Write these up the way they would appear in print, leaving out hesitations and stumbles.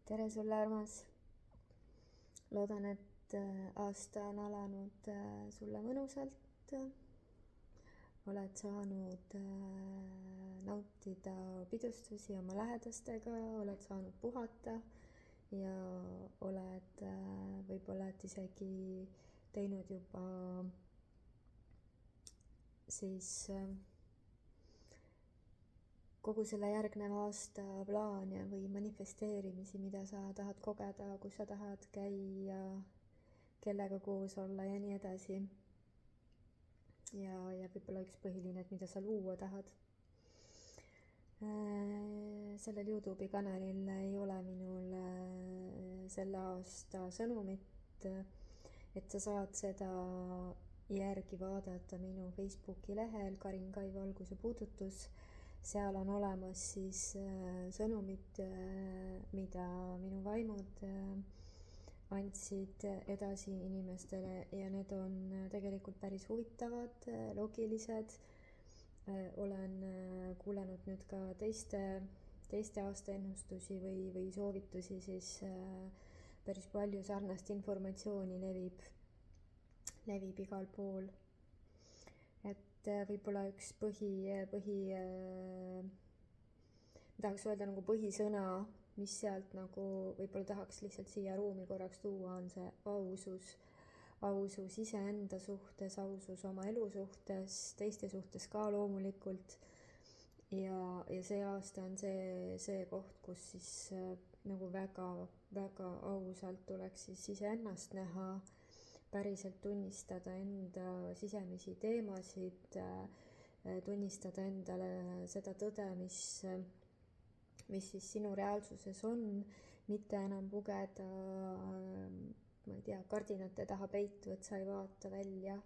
tere sulle, armas! Loodan, et aasta on alanud sulle mõnusalt. Oled saanud nautida pidustusi oma lähedastega, oled saanud puhata ja oled võib-olla et isegi teinud juba siis kogu selle järgneva aasta plaane või manifesteerimisi, mida sa tahad kogeda, kus sa tahad käia, kellega koos olla ja nii edasi. Ja võib-olla üks põhiline, et mida sa luua tahad. Sellel YouTube'i kanalil ei ole minul selle aasta sõnumit, et sa saad seda järgi vaadata minu Facebooki lehel Karin Kai Valguse puudutus. Seal on olemas siis sõnumid, mida minu vaimud andsid edasi inimestele ja need on tegelikult päris huvitavad, loogilised. Olen kuulanud nüüd ka teiste aastaennustusi või soovitusi, siis päris palju sarnast informatsiooni levib igal pool. Et võib-olla üks tahaks öelda nagu põhisõna, mis sealt nagu võib-olla tahaks lihtsalt siia ruumi korraks tuua, on see ausus. Ausus iseenda suhtes, ausus oma elu suhtes, teiste suhtes ka loomulikult. Ja see aasta on see koht, kus siis nagu väga ausalt tuleks siis iseennast näha, päriselt tunnistada enda sisemisi teemasid, tunnistada endale seda tõde, mis siis sinu reaalsuses on, mitte enam pugeda, ma ei tea, kardinate taha peitu, et sa ei vaata välja,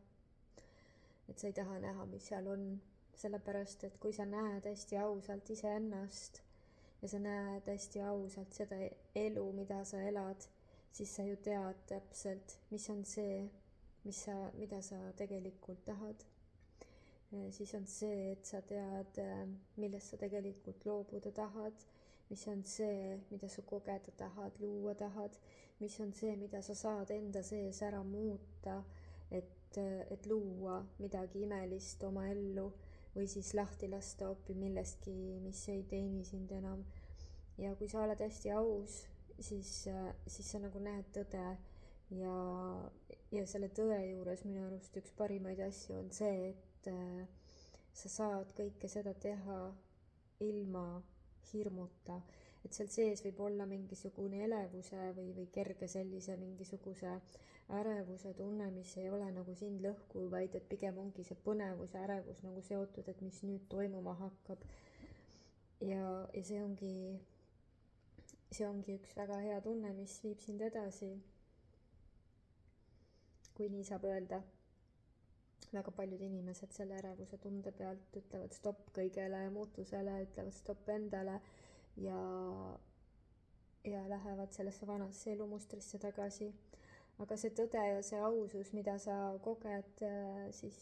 et sa ei taha näha, mis seal on. Sellepärast, et kui sa näed hästi ausalt iseennast ja sa näed hästi ausalt seda elu, mida sa elad, siis sa ju tead täpselt, mis on see, mida sa tegelikult tahad. Siis on see, et sa tead, millest sa tegelikult loobuda tahad, mis on see, mida sa kogeda tahad, luua tahad, mis on see, mida sa saad enda sees ära muuta, et luua midagi imelist oma ellu või siis lahti lasta hoopis millestki, mis ei teeni sind enam. Ja kui sa oled hästi aus, siis sa nagu näed tõde ja selle tõe juures minu arust üks parimaid asju on see, et sa saad kõike seda teha ilma hirmuta, et seal sees võib olla mingisugune elevuse või kerge sellise mingisuguse ärevuse tunne, mis ei ole nagu sind lõhkuv, vaid et pigem ongi see põnevus ja ärevus nagu seotud, et mis nüüd toimuma hakkab. Ja see ongi üks väga hea tunne, mis viib sind edasi, kui nii saab öelda. Väga paljud inimesed selle ärevuse tunde pealt ütlevad stopp kõigele muutusele, ütlevad stopp endale ja lähevad sellesse vanasse elumustrisse tagasi. Aga see tõde ja see ausus, mida sa koged, siis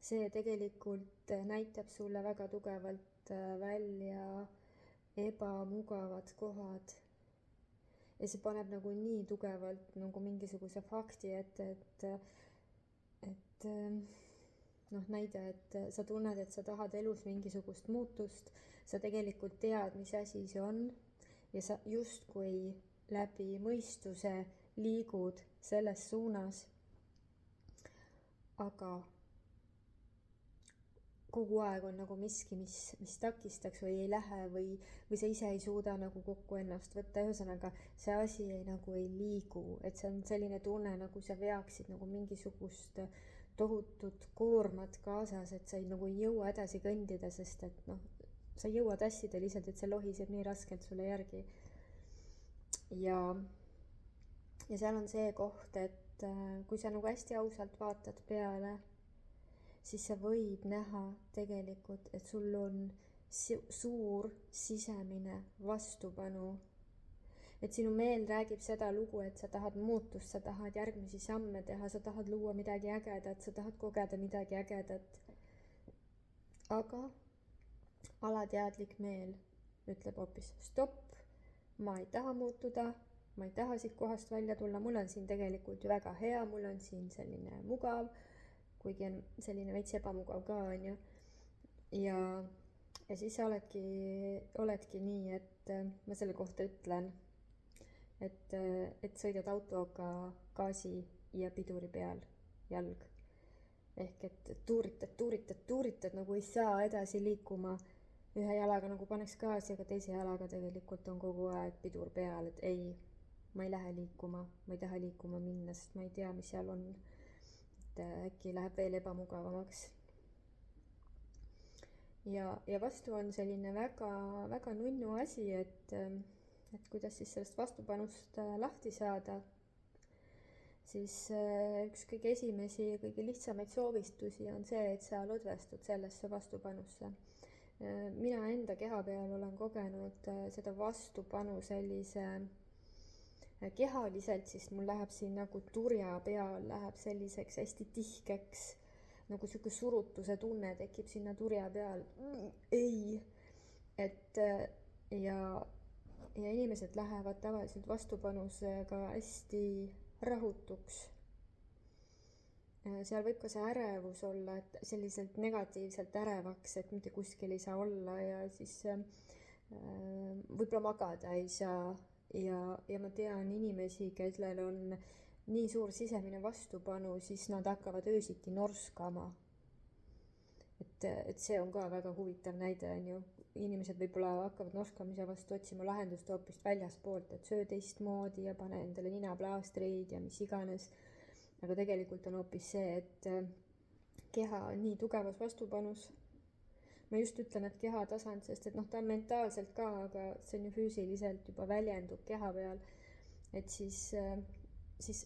see tegelikult näitab sulle väga tugevalt välja ebamugavad kohad. Ja see paneb nagu nii tugevalt nagu mingisuguse fakti ette, et näide, et sa tunned, et sa tahad elus mingisugust muutust, sa tegelikult tead, mis asi see on ja sa justkui läbi mõistuse liigud selles suunas, aga kogu aeg on nagu miski, mis takistaks või ei lähe või sa ise ei suuda nagu kokku ennast võtta. Ühesõnaga, see asi nagu ei liigu, et see on selline tunne, nagu sa veaksid nagu mingisugust tohutut koormat kaasas, et sa nagu ei jõua edasi kõndida, sest et sa ei jõua tassida lihtsalt, et see lohiseb nii raskelt sulle järgi. Ja seal on see koht, et kui sa nagu hästi ausalt vaatad peale, siis sa võid näha tegelikult, et sul on suur sisemine vastupanu. Et sinu meel räägib seda lugu, et sa tahad muutust, sa tahad järgmisi samme teha, sa tahad luua midagi ägedat, sa tahad kogeda midagi ägedat. Aga alateadlik meel ütleb hoopis stopp, ma ei taha muutuda, ma ei taha siit kohast välja tulla, mul on siin tegelikult ju väga hea, mul on siin selline mugav, kuigi on selline veits ebamugav ka, on ju. Ja siis sa oledki nii, et ma selle kohta ütlen, et sõidad autoga gaasi ja piduri peal jalg. Ehk et tuuritad nagu ei saa edasi liikuma. Ühe jalaga nagu paneks gaasi, aga teise jalaga tegelikult on kogu aeg pidur peal, et ei, ma ei lähe liikuma, ma ei taha liikuma minna, sest ma ei tea, mis seal on. Et äkki läheb veel ebamugavamaks. Ja vastu on selline väga, väga nunnu asi, et kuidas siis sellest vastupanust lahti saada. Siis üks kõige esimesi ja kõige lihtsamaid soovistusi on see, et sa lõdvestud sellesse vastupanusse. Mina enda keha peal olen kogenud seda vastupanu sellise kehaliselt, siis mul läheb siin nagu turja peal läheb selliseks hästi tihkeks, nagu sihuke surutuse tunne tekib sinna turja peal. Ei, et ja inimesed lähevad tavaliselt vastupanusega hästi rahutuks. Seal võib ka see ärevus olla, et selliselt negatiivselt ärevaks, et mitte kuskil ei saa olla ja siis võib-olla magada ei saa. Ja ma tean inimesi, kellel on nii suur sisemine vastupanu, siis nad hakkavad öösiti norskama. Et see on ka väga huvitav näide, on ju. Inimesed võib-olla hakkavad norskamise vastu otsima lahendust hoopis väljaspoolt, et söö teistmoodi ja pane endale ninaplaastreid ja mis iganes. Aga tegelikult on hoopis see, et keha on nii tugevas vastupanus. Ma just ütlen, et kehatasand, sest et ta on mentaalselt ka, aga see on ju füüsiliselt juba väljendub keha peal. Et siis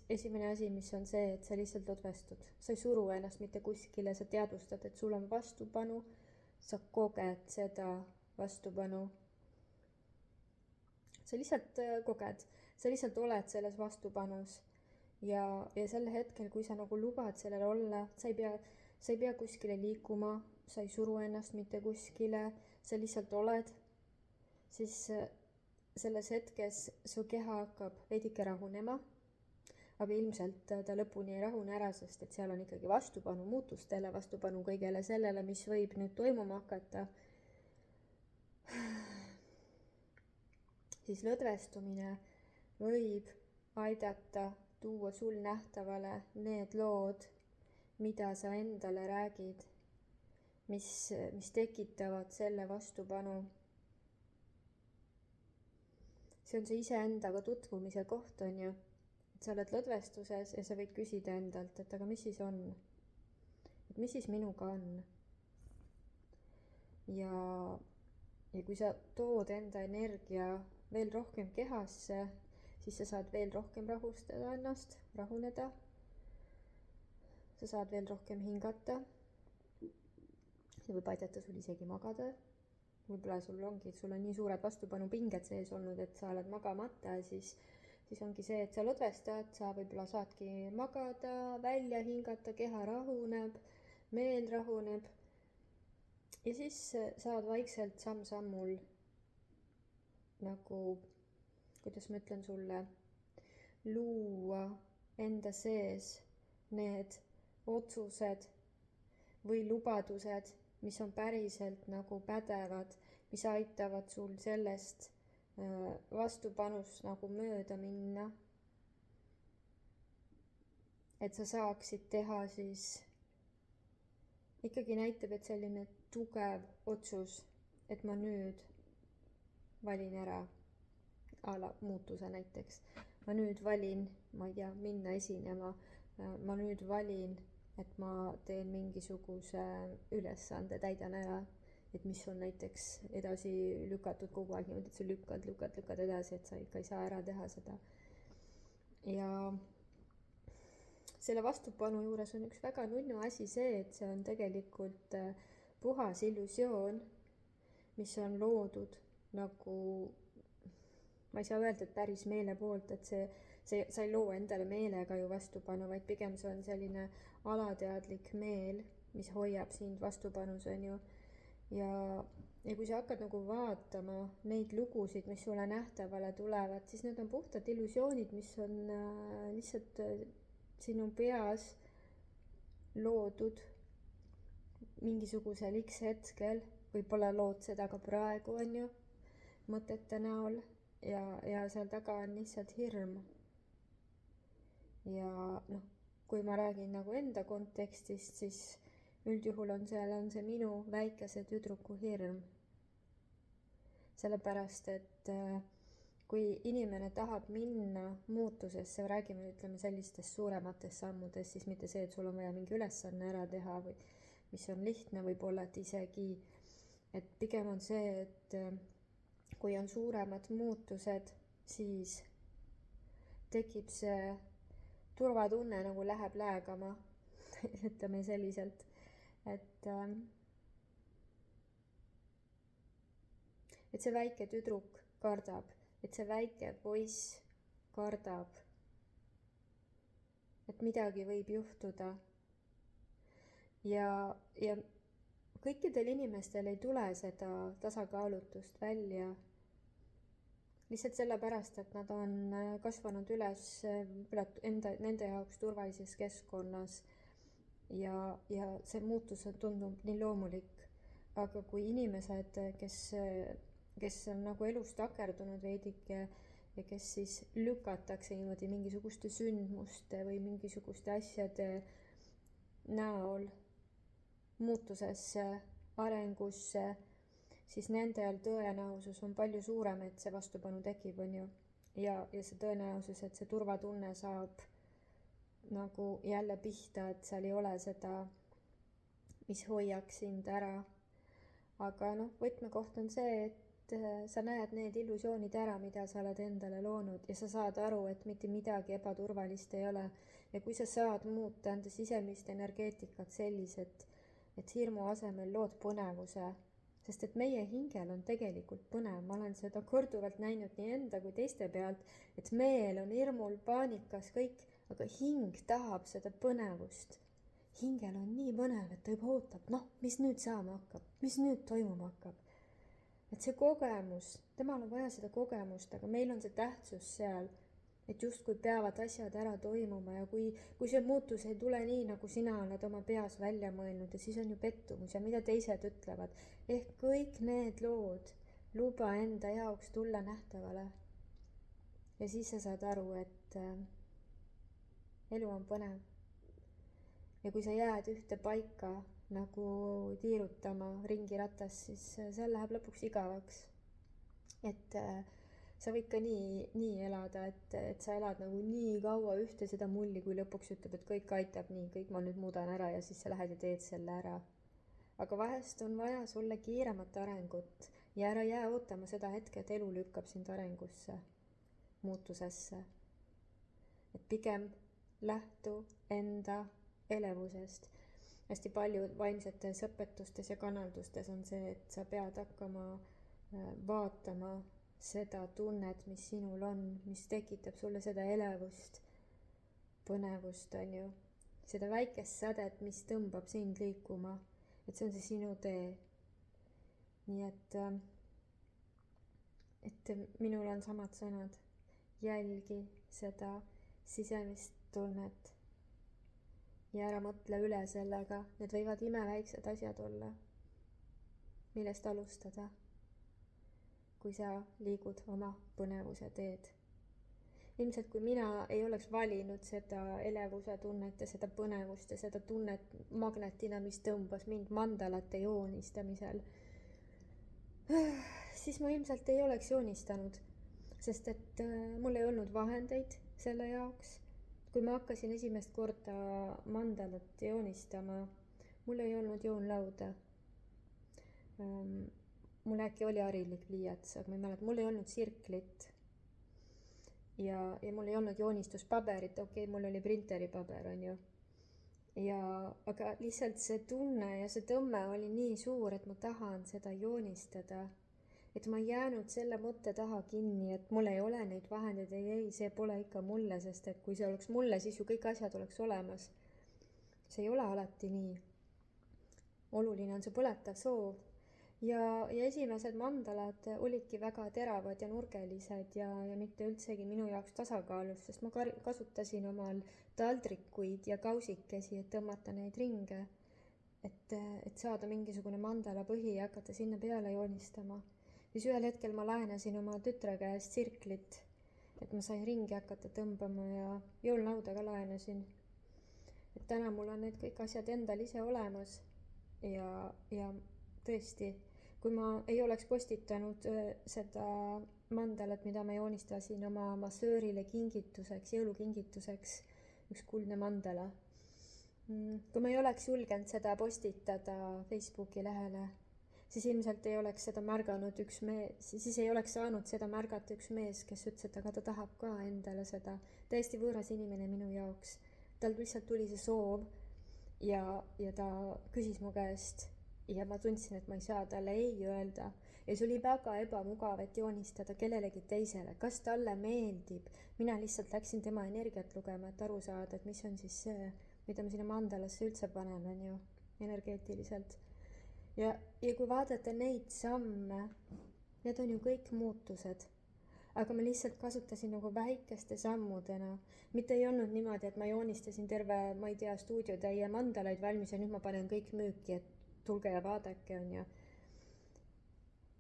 esimene asi, mis on see, et sa lihtsalt lõdvestud. Sa ei suru ennast mitte kuskile, sa teadvustad, et sul on vastupanu, sa koged seda vastupanu. Sa lihtsalt koged, sa lihtsalt oled selles vastupanus. Ja sel hetkel, kui sa nagu lubad sellele olla, sa ei pea kuskile liikuma, sa ei suru ennast mitte kuskile, sa lihtsalt oled, siis selles hetkes su keha hakkab veidike rahunema, aga ilmselt ta lõpuni ei rahune ära, sest et seal on ikkagi vastupanu muutustele, vastupanu kõigele sellele, mis võib nüüd toimuma hakata. Siis lõdvestumine võib aidata tuua sul nähtavale need lood, mida sa endale räägid, mis tekitavad selle vastupanu. See on see iseendaga tutvumise koht, on ju. Et sa oled lõdvestuses ja sa võid küsida endalt, et aga mis siis on? Et mis siis minuga on? Ja kui sa tood enda energia veel rohkem kehasse, siis sa saad veel rohkem rahustada ennast, rahuneda. Sa saad veel rohkem hingata. See võib aidata sul isegi magada. Võib-olla sul on nii suured vastupanupinged sees olnud, et sa oled magamata, siis ongi see, et sa lõdvestad, sa võib-olla saadki magada, välja hingata, keha rahuneb, meel rahuneb. Ja siis saad vaikselt samm-sammul nagu, kuidas ma ütlen sulle, luua enda sees need otsused või lubadused, mis on päriselt nagu pädevad, mis aitavad sul sellest vastupanust nagu mööda minna. Et sa saaksid teha siis, ikkagi näitab, et selline tugev otsus, et ma nüüd valin ära a la muutuse näiteks. Ma nüüd valin, ma ei tea, minna esinema. Ma nüüd valin, et ma teen mingisuguse ülesande, täidan ära, et mis on näiteks edasi lükatud kogu aeg, niimoodi, et sa lükkad edasi, et sa ikka ei saa ära teha seda. Ja selle vastupanu juures on üks väga nunnu asi see, et see on tegelikult puhas illusioon, mis on loodud nagu, ma ei saa öelda, et päris meele poolt, et sa ei loo endale meelega ju vastupanu, vaid pigem see on selline alateadlik meel, mis hoiab sind vastupanus, on ju. ja kui sa hakkad nagu vaatama neid lugusid, mis sulle nähtavale tulevad, siis need on puhtad illusioonid, mis on lihtsalt sinu peas loodud mingisugusel X hetkel, võib-olla lood seda ka praegu, on ju, mõtete näol, ja seal taga on lihtsalt hirm. Ja noh, kui ma räägin nagu enda kontekstist, siis üldjuhul on see minu väikese tüdruku hirm. Sellepärast, et kui inimene tahab minna muutusesse, räägime, ütleme sellistest suurematest sammudest, siis mitte see, et sul on vaja mingi ülesanne ära teha või mis on lihtne võib-olla, et isegi, et pigem on see, et kui on suuremad muutused, siis tekib see turvatunne nagu läheb läägama, ütleme selliselt, et see väike tüdruk kardab, et see väike poiss kardab, et midagi võib juhtuda. Ja kõikidel inimestel ei tule seda tasakaalutust välja lihtsalt sellepärast, et nad on kasvanud üles nende jaoks turvalises keskkonnas ja see muutus tundub nii loomulik. Aga kui inimesed, kes on nagu elus takerdunud veidike ja kes siis lükatakse niimoodi mingisuguste sündmuste või mingisuguste asjade näol muutusesse, arengusse, siis nendel tõenäosus on palju suurem, et see vastupanu tekib, on ju. Ja see tõenäosus, et see turvatunne saab nagu jälle pihta, et seal ei ole seda, mis hoiaks sind ära. Aga noh, võtmekoht on see, et sa näed need illusioonid ära, mida sa oled endale loonud ja sa saad aru, et mitte midagi ebaturvalist ei ole. Ja kui sa saad muuta enda sisemist energeetikat sellised, et hirmu asemel lood põnevuse, sest et meie hingel on tegelikult põnev, ma olen seda korduvalt näinud nii enda kui teiste pealt, et meel on hirmul, paanikas, kõik, aga hing tahab seda põnevust. Hingel on nii põnev, et ta juba ootab, noh, mis nüüd saama hakkab, mis nüüd toimuma hakkab. Et see kogemus, temal on vaja seda kogemust, aga meil on see tähtsus seal, et justkui peavad asjad ära toimuma ja kui see muutus ei tule nii, nagu sina oled oma peas välja mõelnud, ja siis on ju pettumus ja mida teised ütlevad. Ehk kõik need lood luba enda jaoks tulla nähtavale. Ja siis sa saad aru, et elu on põnev. Ja kui sa jääd ühte paika nagu tiirutama ringi ratas, siis seal läheb lõpuks igavaks. Et sa võid ka nii elada, et sa elad nagu nii kaua ühte seda mulli, kui lõpuks ütleb, et kõik aitab nii, kõik ma nüüd muudan ära ja siis sa lähed ja teed selle ära. Aga vahest on vaja sulle kiiremat arengut ja ära jää ootama seda hetke, et elu lükkab sind arengusse, muutusesse. Et pigem lähtu enda elevusest. Hästi palju vaimsetes õpetustes ja kanaldustes on see, et sa pead hakkama vaatama seda tunnet, mis sinul on, mis tekitab sulle seda elevust, põnevust, on ju. Seda väikest sädet, mis tõmbab sind liikuma, et see on see sinu tee. Nii et minul on samad sõnad. Jälgi seda sisemist tunnet. Ja ära mõtle üle sellega, need võivad imeväiksed asjad olla, millest alustada, kui sa liigud oma põnevuse teed. Ilmselt kui mina ei oleks valinud seda elevuse tunnet ja seda põnevust ja seda tunnet magnetina, mis tõmbas mind mandalate joonistamisel, siis ma ilmselt ei oleks joonistanud, sest et mul ei olnud vahendeid selle jaoks. Kui ma hakkasin esimest korda mandalat joonistama, mul ei olnud joonlauda. Mul äkki oli harilik pliiats, aga ma ei mäleta, mul ei olnud sirklit. Ja mul ei olnud joonistuspaberit, okei, mul oli printeripaber, on ju. Aga lihtsalt see tunne ja see tõmme oli nii suur, et ma tahan seda joonistada. Et ma ei jäänud selle mõtte taha kinni, et mul ei ole neid vahendeid, ei, see pole ikka mulle, sest et kui see oleks mulle, siis ju kõik asjad oleks olemas. See ei ole alati nii. Oluline on see põletav soov ja esimesed mandalad olidki väga teravad ja nurgelised ja mitte üldsegi minu jaoks tasakaalus, sest ma kasutasin omal taldrikuid ja kausikesi, et tõmmata neid ringe, et saada mingisugune mandala põhi ja hakata sinna peale joonistama. Siis ühel hetkel ma laenasin oma tütre käest tsirklit, et ma sain ringi hakata tõmbama ja joolnauda ka laenasin. Et täna mul on need kõik asjad endal ise olemas ja tõesti, kui ma ei oleks postitanud seda mandalat, mida ma joonistasin oma massöörile kingituseks, jõulukingituseks, üks kuldne mandala. Kui ma ei oleks julgenud seda postitada Facebooki lehele, siis ilmselt ei oleks seda märganud üks mees, siis ei oleks saanud seda märgata üks mees, kes ütles, et aga ta tahab ka endale seda. Täiesti võõras inimene minu jaoks. Tal lihtsalt tuli see soov ja ta küsis mu käest ja ma tundsin, et ma ei saa talle ei öelda. Ja see oli väga ebamugav, et joonistada kellelegi teisele, kas talle meeldib. Mina lihtsalt läksin tema energiat lugema, et aru saada, et mis on siis see, mida ma sinna mandalasse üldse panen, on ju, energeetiliselt. Ja kui vaadata neid samme, need on ju kõik muutused. Aga ma lihtsalt kasutasin nagu väikeste sammudena. Mitte ei olnud niimoodi, et ma joonistasin terve, ma ei tea, stuudiotäie mandalaid valmis ja nüüd ma panen kõik müüki, et tulge ja vaadake, on ju.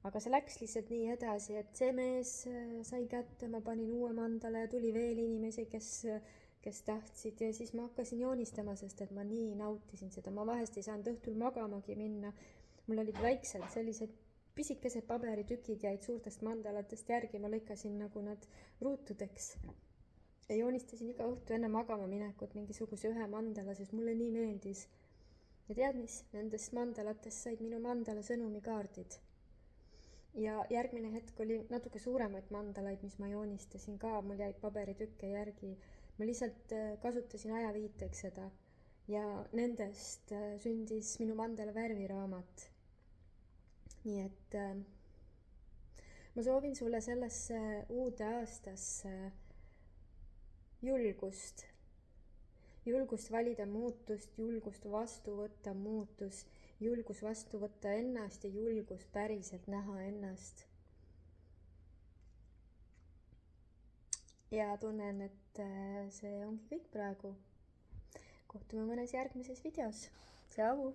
Aga see läks lihtsalt nii edasi, et see mees sai kätte, ma panin uue mandala ja tuli veel inimesi, kes tahtsid ja siis ma hakkasin joonistama, sest et ma nii nautisin seda. Ma vahest ei saanud õhtul magamagi minna. Mul olid väiksed sellised pisikesed paberitükid jäid suurtest mandalatest järgi, ma lõikasin nagu nad ruutudeks. Ja joonistasin iga õhtu enne magama minekut mingisuguse ühe mandala, sest mulle nii meeldis. Ja tead mis? Nendest mandalatest said minu mandala sõnumikaardid. Ja järgmine hetk oli natuke suuremaid mandalaid, mis ma joonistasin ka, mul jäid paberitükke järgi. Ma lihtsalt kasutasin ajaviiteks seda ja nendest sündis minu mandala värviraamat. Nii et ma soovin sulle sellesse uude aastasse julgust valida muutust, julgust vastu võtta muutus, julgus vastu võtta ennast ja julgus päriselt näha ennast. Ja tunnen, et see ongi kõik praegu. Kohtume mõnes järgmises videos. Tšau!